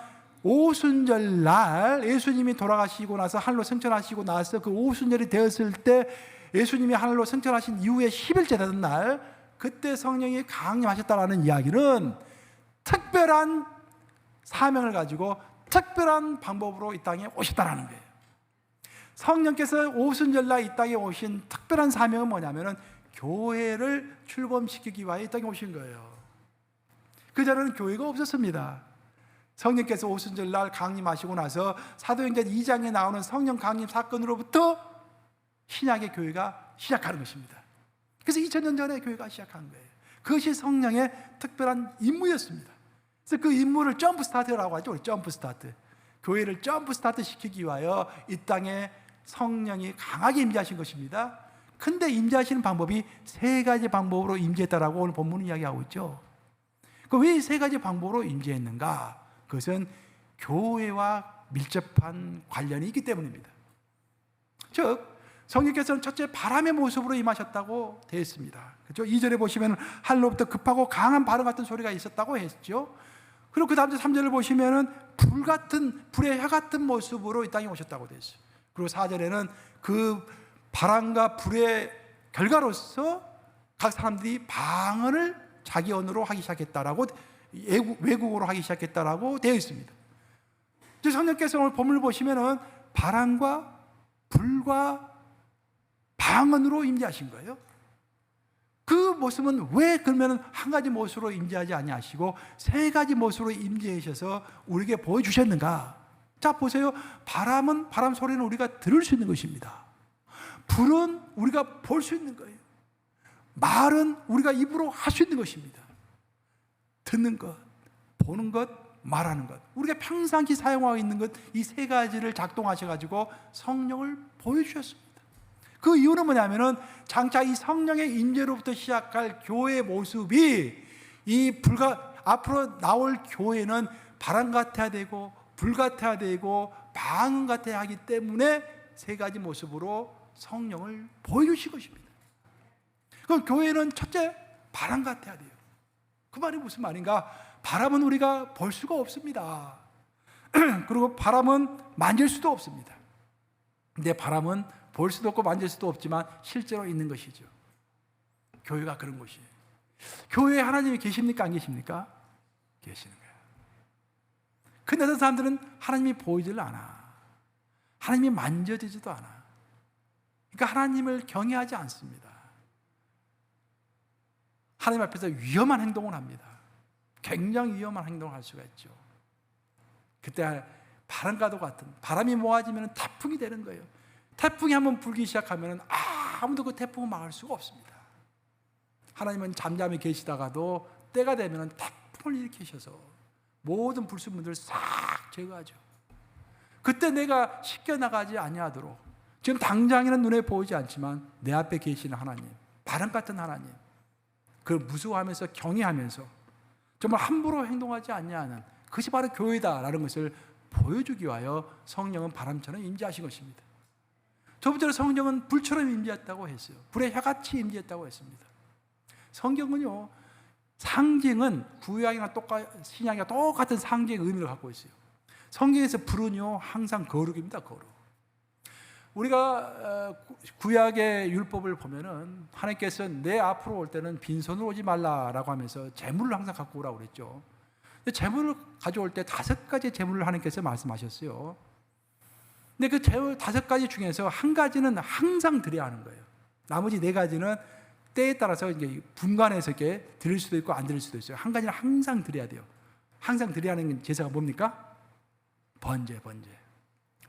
오순절날 예수님이 돌아가시고 나서 하늘로 승천하시고 나서 그 오순절이 되었을 때 예수님이 하늘로 승천하신 이후에 10일째 되던 날 그때 성령이 강림하셨다라는 이야기는 특별한 사명을 가지고 특별한 방법으로 이 땅에 오셨다라는 거예요. 성령께서 오순절날 이 땅에 오신 특별한 사명은 뭐냐면은 교회를 출범시키기 위하여 이 땅에 오신 거예요. 그전에는 교회가 없었습니다. 성령께서 오순절날 강림하시고 나서 사도행전 2장에 나오는 성령 강림 사건으로부터 신약의 교회가 시작하는 것입니다. 그래서 2000년 전에 교회가 시작한 거예요. 그것이 성령의 특별한 임무였습니다. 그래서 그 임무를 점프 스타트라고 하죠. 점프 스타트. 교회를 점프 스타트 시키기 위하여 이 땅에 성령이 강하게 임재하신 것입니다. 근데 임재하시는 방법이 세 가지 방법으로 임재했다라고 오늘 본문은 이야기하고 있죠. 왜 세 가지 방법으로 임재했는가? 그것은 교회와 밀접한 관련이 있기 때문입니다. 즉 성령께서는 첫째 바람의 모습으로 임하셨다고 되어 있습니다. 그렇죠? 2절에 보시면 하늘로부터 급하고 강한 바람 같은 소리가 있었다고 했죠. 그리고 그 다음 3절을 보시면은 불의 혀 같은 모습으로 이 땅에 오셨다고 되어 있어요. 그리고 4절에는 그 바람과 불의 결과로서 각 사람들이 방언을 자기 언어로 하기 시작했다라고, 외국어로 하기 시작했다라고 되어 있습니다. 성령께서 오늘 본문을 보시면은 바람과 불과 방언으로 임재하신 거예요. 그 모습은 왜 그러면 한 가지 모습으로 임재하지 아니하시고 세 가지 모습으로 임재하셔서 우리에게 보여주셨는가? 자, 보세요. 바람은, 바람 소리는 우리가 들을 수 있는 것입니다. 불은 우리가 볼 수 있는 거예요. 말은 우리가 입으로 할 수 있는 것입니다. 듣는 것, 보는 것, 말하는 것, 우리가 평상시 사용하고 있는 것, 이 세 가지를 작동하셔가지고 성령을 보여주셨습니다. 그 이유는 뭐냐면은 장차 이 성령의 임재로부터 시작할 교회의 모습이 이 불과 앞으로 나올 교회는 바람 같아야 되고 불 같아야 되고 방언 같아야 하기 때문에 세 가지 모습으로 성령을 보여주신 것입니다. 그럼 교회는 첫째, 바람 같아야 돼요. 그 말이 무슨 말인가? 바람은 우리가 볼 수가 없습니다. 그리고 바람은 만질 수도 없습니다. 근데 바람은 볼 수도 없고 만질 수도 없지만 실제로 있는 것이죠. 교회가 그런 곳이에요. 교회에 하나님이 계십니까? 안 계십니까? 계시는 거예요. 근데 어떤 사람들은 하나님이 보이질 않아. 하나님이 만져지지도 않아. 그러니까 하나님을 경외하지 않습니다. 하나님 앞에서 위험한 행동을 합니다. 굉장히 위험한 행동을 할 수가 있죠. 그때 바람과도 같은, 바람이 모아지면 태풍이 되는 거예요. 태풍이 한번 불기 시작하면 아무도 그 태풍을 막을 수가 없습니다. 하나님은 잠잠히 계시다가도 때가 되면 태풍을 일으키셔서 모든 불순물들을 싹 제거하죠. 그때 내가 씻겨나가지 아니하도록, 지금 당장에는 눈에 보이지 않지만 내 앞에 계시는 하나님, 바람 같은 하나님, 그걸 무서워하면서 경외하면서 정말 함부로 행동하지 않냐는, 그것이 바로 교회다라는 것을 보여주기 위하여 성령은 바람처럼 임재하신 것입니다. 두 번째로 성령은 불처럼 임재했다고 했어요. 불의 혀같이 임재했다고 했습니다. 성경은요, 상징은 구약이나 신약이나 똑같은 상징의 의미를 갖고 있어요. 성경에서 불은요 항상 거룩입니다. 거룩. 우리가 구약의 율법을 보면은 하나님께서 내 앞으로 올 때는 빈손으로 오지 말라라고 하면서 제물을 항상 갖고 오라고 그랬죠. 근데 제물을 가져올 때 5가지 제물을 하나님께서 말씀하셨어요. 근데 그 제물 5가지 중에서 한 가지는 항상 드려야 하는 거예요. 나머지 4가지는 때에 따라서 이제 분간해서 이렇게 드릴 수도 있고 안 드릴 수도 있어요. 한 가지는 항상 드려야 돼요. 항상 드려야 하는 제사가 뭡니까? 번제.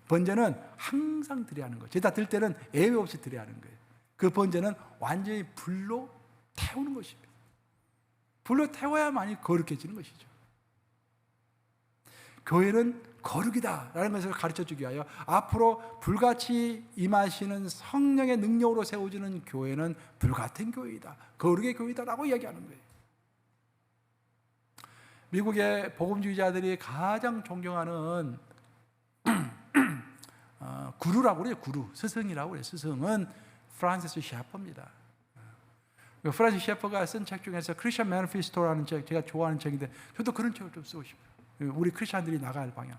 번제는 항상 드려야 하는 거예요. 제사 들 때는 예외 없이 드려야 하는 거예요. 그 번제는 완전히 불로 태우는 것입니다. 불로 태워야만이 거룩해지는 것이죠. 교회는 거룩이다라는 것을 가르쳐주기 위하여 앞으로 불같이 임하시는 성령의 능력으로 세워지는 교회는 불같은 교회이다, 거룩의 교회다라고 이야기하는 거예요. 미국의 복음주의자들이 가장 존경하는 구루라고 그래요. 구루, 스승이라고 그래요. 스승은 프란시스 셰퍼입니다. 프란시스 셰퍼가 쓴 책 중에서 크리스천 매니페스토라는 책, 제가 좋아하는 책인데 저도 그런 책을 좀 쓰고 싶어요. 우리 크리스천들이 나갈 방향.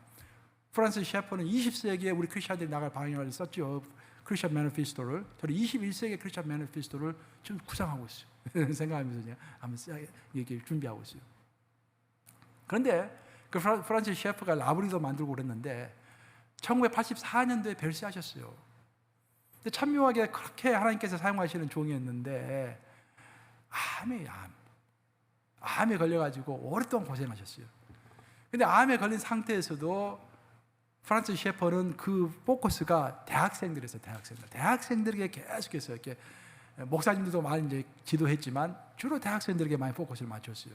프란시스 셰퍼는 20세기에 우리 크리스천들이 나갈 방향을 썼죠. 크리스천 매니페스토를. 저는 21세기 크리스천 매니페스토를 지금 구상하고 있어요. 생각하면서 한번 이렇게 준비하고 있어요. 그런데 그 프란시스 셰퍼가 라브리도 만들고 그랬는데 1984년도에 별세하셨어요. 근데 참묘하게 그렇게 하나님께서 사용하시는 종이었는데 암에 걸려가지고 오랫동안 고생하셨어요. 근데 암에 걸린 상태에서도 프란시스 셰퍼는 그 포커스가 대학생들이었어요. 대학생들에게 계속해서 이렇게 목사님들도 많이 이제 지도했지만 주로 대학생들에게 많이 포커스를 맞췄어요.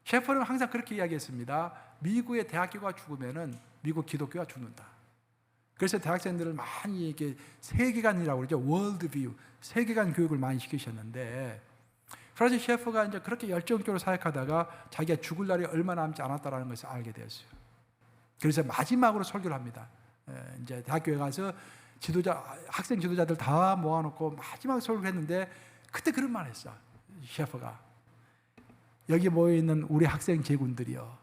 셰퍼는 항상 그렇게 이야기했습니다. 미국의 대학교가 죽으면은 미국 기독교가 죽는다. 그래서 대학생들을 많이 이렇게 세계관이라고 그러죠. 월드뷰, 세계관 교육을 많이 시키셨는데 프란시스 셰퍼가 이제 그렇게 열정적으로 사역하다가 자기가 죽을 날이 얼마 남지 않았다라는 것을 알게 되었어요. 그래서 마지막으로 설교를 합니다. 이제 대학교에 가서 학생 지도자들 다 모아놓고 마지막 설교를 했는데 그때 그런 말을 했어. 셰퍼가 여기 모여있는 우리 학생 제군들이여,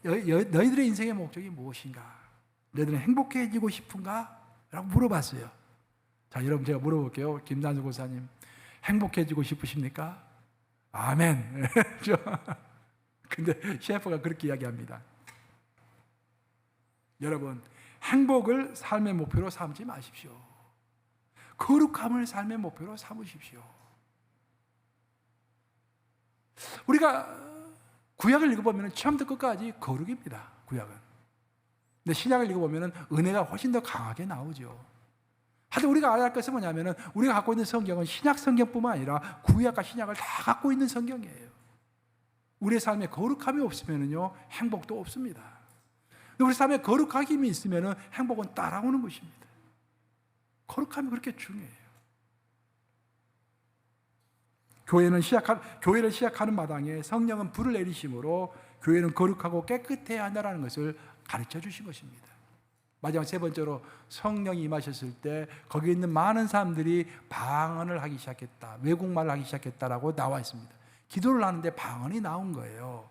너희들의 인생의 목적이 무엇인가? 너희들은 행복해지고 싶은가? 라고 물어봤어요. 자, 여러분 제가 물어볼게요. 김단수 고사님, 행복해지고 싶으십니까? 아멘. 근데 셰퍼가 그렇게 이야기합니다. 여러분, 행복을 삶의 목표로 삼지 마십시오. 거룩함을 삶의 목표로 삼으십시오. 우리가 구약을 읽어보면 처음부터 끝까지 거룩입니다. 구약은. 근데 신약을 읽어보면 은혜가 훨씬 더 강하게 나오죠. 하여튼 우리가 알아야 할 것은 뭐냐면 우리가 갖고 있는 성경은 신약 성경뿐만 아니라 구약과 신약을 다 갖고 있는 성경이에요. 우리의 삶에 거룩함이 없으면요 행복도 없습니다. 우리 삶에 거룩함이 있으면 행복은 따라오는 것입니다. 거룩함이 그렇게 중요해요. 교회를 시작하는 마당에 성령은 불을 내리심으로 교회는 거룩하고 깨끗해야 한다는 것을 가르쳐 주신 것입니다. 마지막 세 번째로 성령이 임하셨을 때 거기 있는 많은 사람들이 방언을 하기 시작했다, 외국말을 하기 시작했다라고 나와 있습니다. 기도를 하는데 방언이 나온 거예요.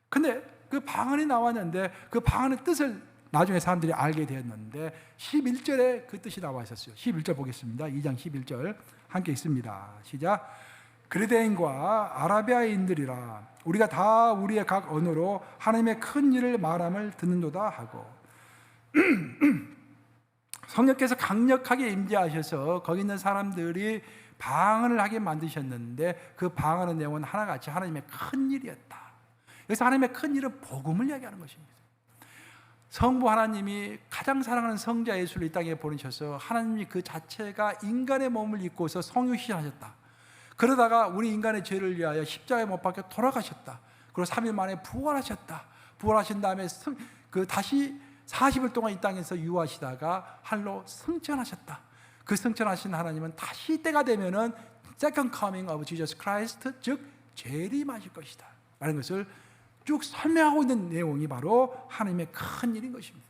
근데 그 방언이 나왔는데 그 방언의 뜻을 나중에 사람들이 알게 되었는데 11절에 그 뜻이 나와 있었어요. 11절 보겠습니다. 2장 11절 함께 있습니다. 시작. 그레데인과 아라비아인들이라 우리가 다 우리의 각 언어로 하나님의 큰 일을 말함을 듣는도다 하고 성령께서 강력하게 임재하셔서 거기 있는 사람들이 방언을 하게 만드셨는데 그 방언의 내용은 하나같이 하나님의 큰 일이었다. 여기서 하나님의 큰 일은 복음을 이야기하는 것입니다. 성부 하나님이 가장 사랑하는 성자 예수를 이 땅에 보내셔서 하나님이 그 자체가 인간의 몸을 입고서 성육신하셨다. 그러다가 우리 인간의 죄를 위하여 십자가에 못 박혀 돌아가셨다. 그리고 3일 만에 부활하셨다. 부활하신 다음에 다시 40일 동안 이 땅에서 유하시다가 하늘로 승천하셨다. 그 승천하신 하나님은 다시 때가 되면은 Second Coming of Jesus Christ, 즉 재림하실 것이다 라는 것을 쭉 설명하고 있는 내용이 바로 하나님의 큰 일인 것입니다.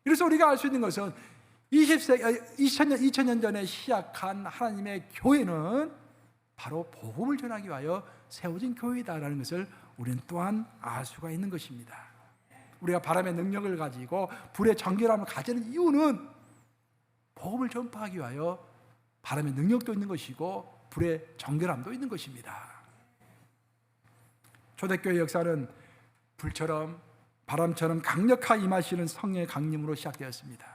그래서 우리가 알 수 있는 것은 2000년 전에 시작한 하나님의 교회는 바로 복음을 전하기 위하여 세워진 교회이다라는 것을 우리는 또한 알 수가 있는 것입니다. 우리가 바람의 능력을 가지고 불의 정결함을 가지는 이유는 복음을 전파하기 위하여 바람의 능력도 있는 것이고 불의 정결함도 있는 것입니다. 초대교회 역사는 불처럼 바람처럼 강력하게 임하시는 성령의 강림으로 시작되었습니다.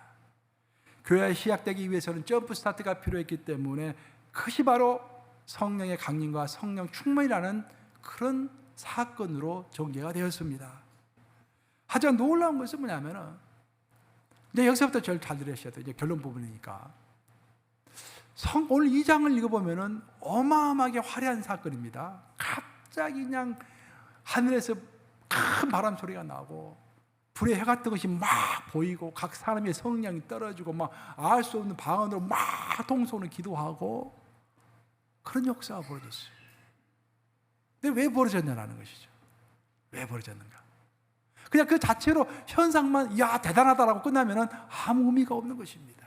교회가 시작되기 위해서는 점프 스타트가 필요했기 때문에 그것이 바로 성령의 강림과 성령 충만이라는 그런 사건으로 전개가 되었습니다. 하지만 놀라운 것은 뭐냐면은 이제 여기서부터 제일 잘 들으셔야 돼요. 이제 결론 부분이니까. 오늘 2장을 읽어보면은 어마어마하게 화려한 사건입니다. 갑자기 그냥 하늘에서 큰 바람 소리가 나고 불의 해 같은 것이 막 보이고 각 사람의 성령이 떨어지고 막 알 수 없는 방언으로 막 통성으로 기도하고 그런 역사가 벌어졌어요. 근데 왜 벌어졌냐는 것이죠. 왜 벌어졌는가? 그냥 그 자체로 현상만 야 대단하다라고 끝나면은 아무 의미가 없는 것입니다.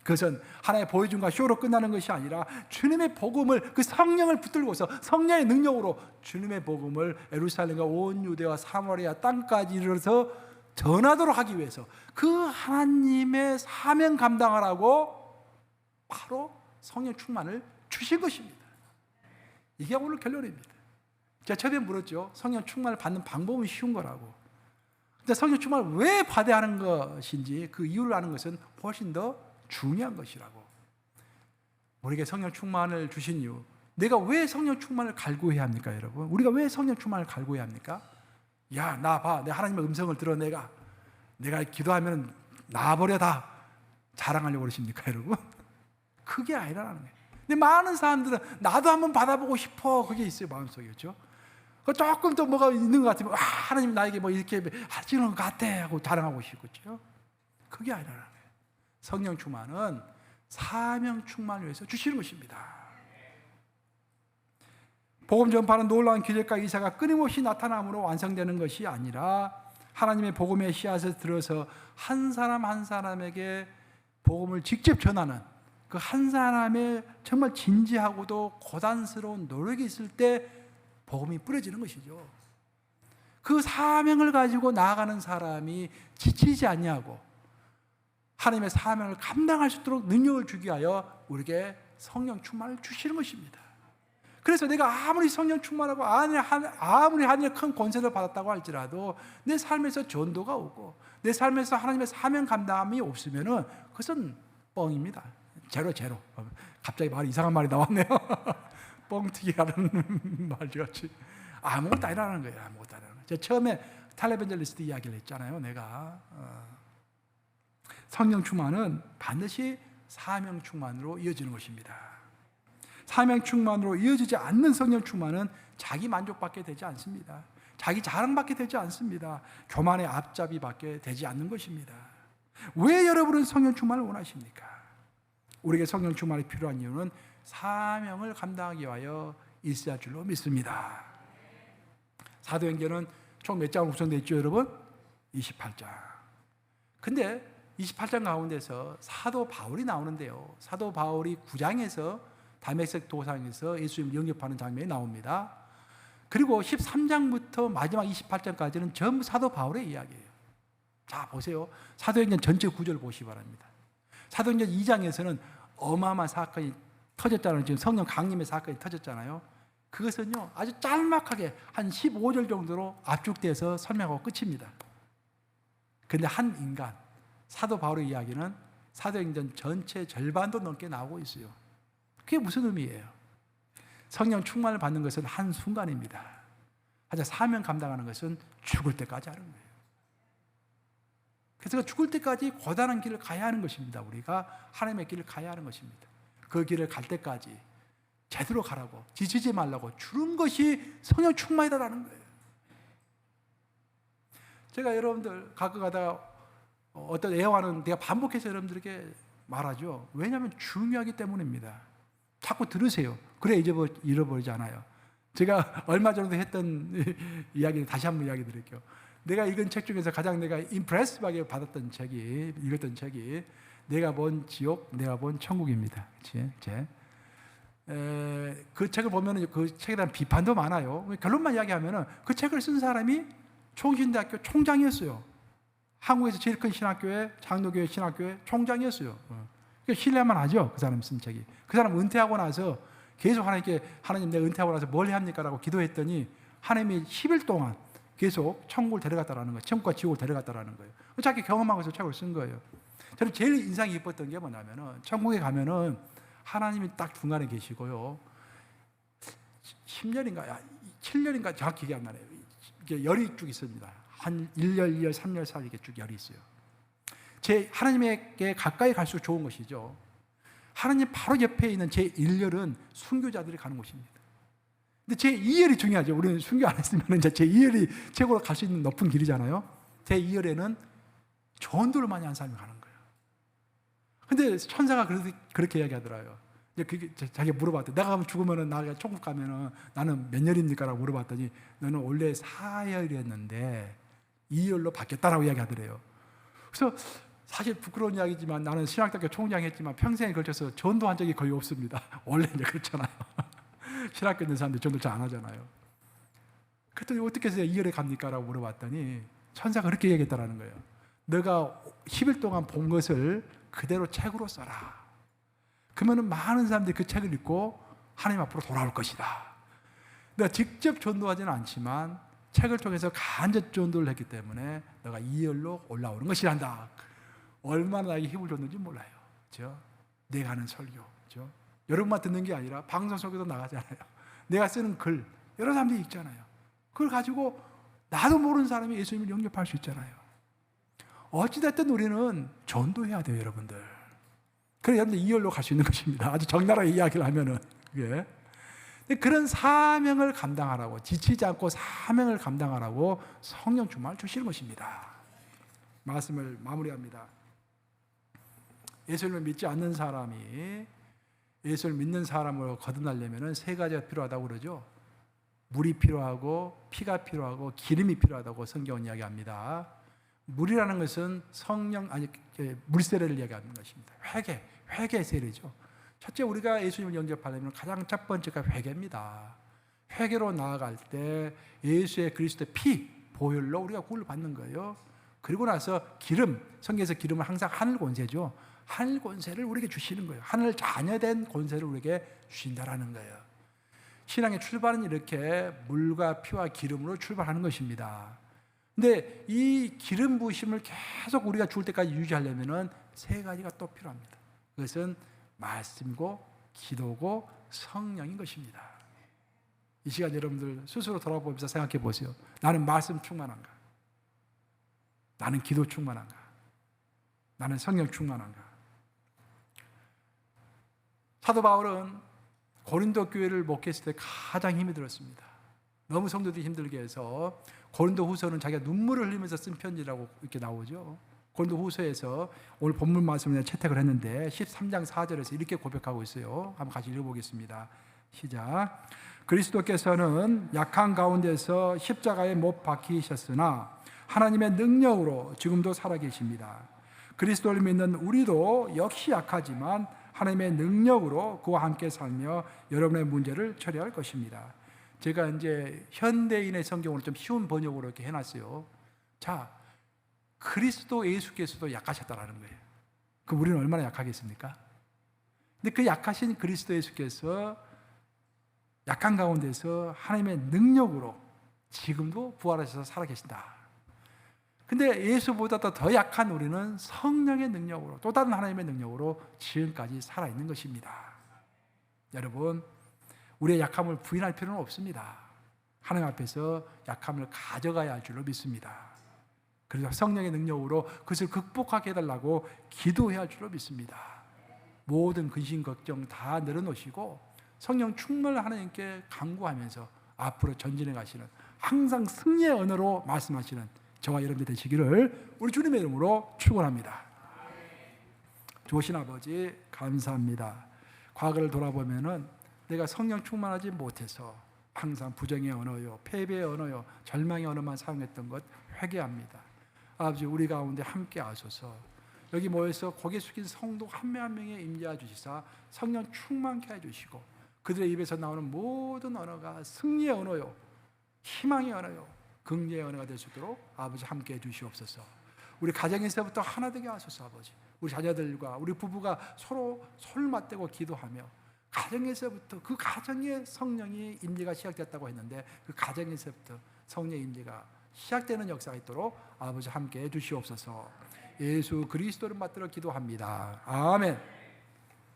그것은 하나의 보여줌과 쇼로 끝나는 것이 아니라 주님의 복음을 그 성령을 붙들고서 성령의 능력으로 주님의 복음을 예루살렘과 온 유대와 사마리아 땅까지 이르러서 전하도록 하기 위해서 그 하나님의 사명 감당하라고 바로 성령 충만을 주신 것입니다. 이게 오늘 결론입니다. 제가 처음에 물었죠. 성령 충만을 받는 방법은 쉬운 거라고. 근데 성령 충만을 왜 받아야 하는 것인지 그 이유를 아는 것은 훨씬 더 중요한 것이라고. 우리에게 성령 충만을 주신 이유, 내가 왜 성령 충만을 갈구해야 합니까, 여러분? 우리가 왜 성령 충만을 갈구해야 합니까? 야, 나 봐, 내 하나님의 음성을 들어 내가 기도하면 나버려 다 자랑하려고 그러십니까, 여러분? 그게 아니라는 거예요. 근데 많은 사람들은 나도 한번 받아보고 싶어, 그게 있어요, 마음속에. 그렇죠? 조금 더 뭐가 있는 것 같으면 하나님 나에게 뭐 이렇게 하시는 것 같아 하고 자랑하고 싶고, 그렇죠? 그게 아니라는 거예요. 성령 충만은 사명 충만을 위해서 주시는 것입니다. 복음 전파는 놀라운 기적과 이사가 끊임없이 나타남으로 완성되는 것이 아니라 하나님의 복음의 씨앗을 들어서 한 사람 한 사람에게 복음을 직접 전하는 그 한 사람의 정말 진지하고도 고단스러운 노력이 있을 때 복음이 뿌려지는 것이죠. 그 사명을 가지고 나아가는 사람이 지치지 아니하고 하나님의 사명을 감당할 수 있도록 능력을 주기 위하여 우리에게 성령 충만을 주시는 것입니다. 그래서 내가 아무리 성령 충만하고 아무리 하늘의 큰 권세를 받았다고 할지라도 내 삶에서 전도가 없고 내 삶에서 하나님의 사명 감당함이 없으면은 그것은 뻥입니다. 제로. 갑자기 이상한 말이 나왔네요. 뻥튀기라는 말이었지. 아무것도 아니라는 거예요. 아무것도 아니라는 거예요. 제가 처음에 텔레벤젤리스트 이야기를 했잖아요. 내가 성령 충만은 반드시 사명 충만으로 이어지는 것입니다. 사명 충만으로 이어지지 않는 성령 충만은 자기 만족밖에 되지 않습니다. 자기 자랑밖에 되지 않습니다. 교만의 앞잡이밖에 되지 않는 것입니다. 왜 여러분은 성령 충만을 원하십니까? 우리에게 성령 충만이 필요한 이유는 사명을 감당하기 위하여 있어야 할 줄로 믿습니다. 사도행전은 총 몇 장으로 구성되어 있죠, 여러분? 28장. 근데 28장 가운데서 사도 바울이 나오는데요. 사도 바울이 9장에서 다메섹 도상에서 예수님을 영접하는 장면이 나옵니다. 그리고 13장부터 마지막 28장까지는 전부 사도 바울의 이야기예요. 자, 보세요. 사도행전 전체 구절 보시기 바랍니다. 사도행전 2장에서는 어마어마한 사건이 터졌잖아요. 지금 성령 강림의 사건이 터졌잖아요. 그것은요, 아주 짤막하게 한 15절 정도로 압축돼서 설명하고 끝입니다. 근데 한 인간, 사도 바울의 이야기는 사도행전 전체 절반도 넘게 나오고 있어요. 그게 무슨 의미예요? 성령 충만을 받는 것은 한순간입니다. 하지만 사명 감당하는 것은 죽을 때까지 하는 거예요. 그래서 죽을 때까지 고단한 길을 가야 하는 것입니다. 우리가 하나님의 길을 가야 하는 것입니다. 그 길을 갈 때까지 제대로 가라고, 지치지 말라고 주는 것이 성령 충만이다라는 거예요. 제가 여러분들 가끔 가다가 어떤 애화는 내가 반복해서 여러분들에게 말하죠. 왜냐하면 중요하기 때문입니다. 자꾸 들으세요. 그래 잃어버리지 않아요. 제가 얼마 전에도 했던 이야기를 다시 한번 이야기 드릴게요. 내가 읽은 책 중에서 가장 내가 임프레시브하게 받았던 책이, 읽었던 책이 내가 본 지옥, 내가 본 천국입니다. 그 책을 보면 그 책에 대한 비판도 많아요. 결론만 이야기하면 그 책을 쓴 사람이 총신대학교 총장이었어요. 한국에서 제일 큰 신학교에, 장로교회 신학교의 총장이었어요. 그러니까 신뢰만 하죠. 그 사람 쓴 책이. 그 사람 은퇴하고 나서 계속 하나님께, 하나님 내가 은퇴하고 나서 뭘 해야 합니까? 라고 기도했더니 하나님이 10일 동안 계속 천국을 데려갔다라는 거예요. 천국과 지옥을 데려갔다라는 거예요. 자기 경험하고서 책을 쓴 거예요. 저는 제일 인상이 깊었던 게 뭐냐면은 천국에 가면은 하나님이 딱 중간에 계시고요. 10년인가 7년인가 정확히 기억이 안 나네요. 이게 열이 쭉 있습니다. 한 1열, 2열, 3열, 4열 이렇게 쭉 열이 있어요. 제 하나님에게 가까이 갈수록 좋은 것이죠. 하나님 바로 옆에 있는 제 1열은 순교자들이 가는 곳입니다. 근데 제 2열이 중요하죠. 우리는 순교 안 했으면 이제 제 2열이 최고로 갈 수 있는 높은 길이잖아요. 제 2열에는 전도를 많이 한 사람이 가는 거예요. 근데 천사가 그렇게 이야기하더라고요. 자기가 물어봤대. 내가 가면 죽으면은, 나가 천국 가면은 나는 몇 열입니까? 라고 물어봤더니 너는 원래 4열이었는데 2열로 바뀌었다라고 이야기하더래요. 그래서 사실 부끄러운 이야기지만 나는 신학대학교 총장했지만 평생에 걸쳐서 전도한 적이 거의 없습니다. 원래 이제 그렇잖아요. 신학교 있는 사람들 전도 잘 안 하잖아요. 그랬더니 어떻게 해서 2열에 갑니까? 라고 물어봤더니 천사가 그렇게 얘기했다라는 거예요. 너가 10일 동안 본 것을 그대로 책으로 써라. 그러면 많은 사람들이 그 책을 읽고 하나님 앞으로 돌아올 것이다. 내가 직접 전도하지는 않지만 책을 통해서 간접 전도를 했기 때문에 너가 2열로 올라오는 것이란다. 얼마나 나에게 힘을 줬는지 몰라요. 그렇죠? 내가 하는 설교. 그렇죠? 여러분만 듣는 게 아니라 방송 속에도 나가잖아요. 내가 쓰는 글, 여러 사람들이 읽잖아요. 그걸 가지고 나도 모르는 사람이 예수님을 영접할 수 있잖아요. 어찌됐든 우리는 전도해야 돼요, 여러분들. 그래, 여러분들 2열로 갈 수 있는 것입니다. 아주 적나라하게 이야기를 하면은. 그게. 그런 사명을 감당하라고, 지치지 않고 사명을 감당하라고 성령 충만을 주시는 것입니다. 말씀을 마무리합니다. 예수님을 믿지 않는 사람이 예수를 믿는 사람으로 거듭나려면 세 가지가 필요하다고 그러죠. 물이 필요하고 피가 필요하고 기름이 필요하다고 성경은 이야기합니다. 물이라는 것은 물 세례를 이야기하는 것입니다. 회개 세례죠. 첫째, 우리가 예수님을 영접하려면 가장 첫 번째가 회개입니다. 회개로 나아갈 때 예수의 그리스도의 피, 보혈로 우리가 구원을 받는 거예요. 그리고 나서 기름, 성경에서 기름은 항상 하늘 권세죠. 하늘 권세를 우리에게 주시는 거예요. 하늘 자녀된 권세를 우리에게 주신다라는 거예요. 신앙의 출발은 이렇게 물과 피와 기름으로 출발하는 것입니다. 근데 이 기름 부으심을 계속 우리가 죽을 때까지 유지하려면 세 가지가 또 필요합니다. 그것은 말씀이고 기도고 성령인 것입니다. 이 시간 여러분들 스스로 돌아보면서 생각해 보세요. 나는 말씀 충만한가? 나는 기도 충만한가? 나는 성령 충만한가? 사도 바울은 고린도 교회를 목회했을 때 가장 힘이 들었습니다. 너무 성도들이 힘들게 해서 고린도 후서는 자기가 눈물을 흘리면서 쓴 편지라고 이렇게 나오죠. 고린도후서에서 오늘 본문 말씀을 채택을 했는데 13장 4절에서 이렇게 고백하고 있어요. 한번 같이 읽어보겠습니다. 시작. 그리스도께서는 약한 가운데서 십자가에 못 박히셨으나 하나님의 능력으로 지금도 살아계십니다. 그리스도를 믿는 우리도 역시 약하지만 하나님의 능력으로 그와 함께 살며 여러분의 문제를 처리할 것입니다. 제가 이제 현대인의 성경을 좀 쉬운 번역으로 이렇게 해놨어요. 자, 그리스도 예수께서도 약하셨다라는 거예요. 그럼 우리는 얼마나 약하겠습니까? 근데 그 약하신 그리스도 예수께서 약한 가운데서 하나님의 능력으로 지금도 부활하셔서 살아계신다. 근데 예수보다 더 약한 우리는 성령의 능력으로, 또 다른 하나님의 능력으로 지금까지 살아있는 것입니다. 여러분, 우리의 약함을 부인할 필요는 없습니다. 하나님 앞에서 약함을 가져가야 할 줄로 믿습니다. 그래서 성령의 능력으로 그것을 극복하게 해달라고 기도해야 할 줄로 믿습니다. 모든 근심 걱정 다 내려놓으시고 성령 충만을 하나님께 간구하면서 앞으로 전진해 가시는, 항상 승리의 언어로 말씀하시는 저와 여러분들 되시기를 우리 주님의 이름으로 축원합니다. 좋으신 아버지 감사합니다. 과거를 돌아보면은 내가 성령 충만하지 못해서 항상 부정의 언어요, 패배의 언어요, 절망의 언어만 사용했던 것 회개합니다. 아버지, 우리 가운데 함께 하소서. 여기 모여서 고개 숙인 성도 한 명 한 명에 임재해 주시사 성령 충만케 해주시고 그들의 입에서 나오는 모든 언어가 승리의 언어요, 희망의 언어요, 긍휼의 언어가 될 수 있도록 아버지 함께 해 주시옵소서. 우리 가정에서부터 하나 되게 하소서. 아버지, 우리 자녀들과 우리 부부가 서로 손을 맞대고 기도하며 가정에서부터, 그 가정에 성령의 임재가 시작됐다고 했는데 그 가정에서부터 성령의 임재가 시작되는 역사가 있도록 아버지 함께 해 주시옵소서. 예수 그리스도를 받들어 기도합니다. 아멘.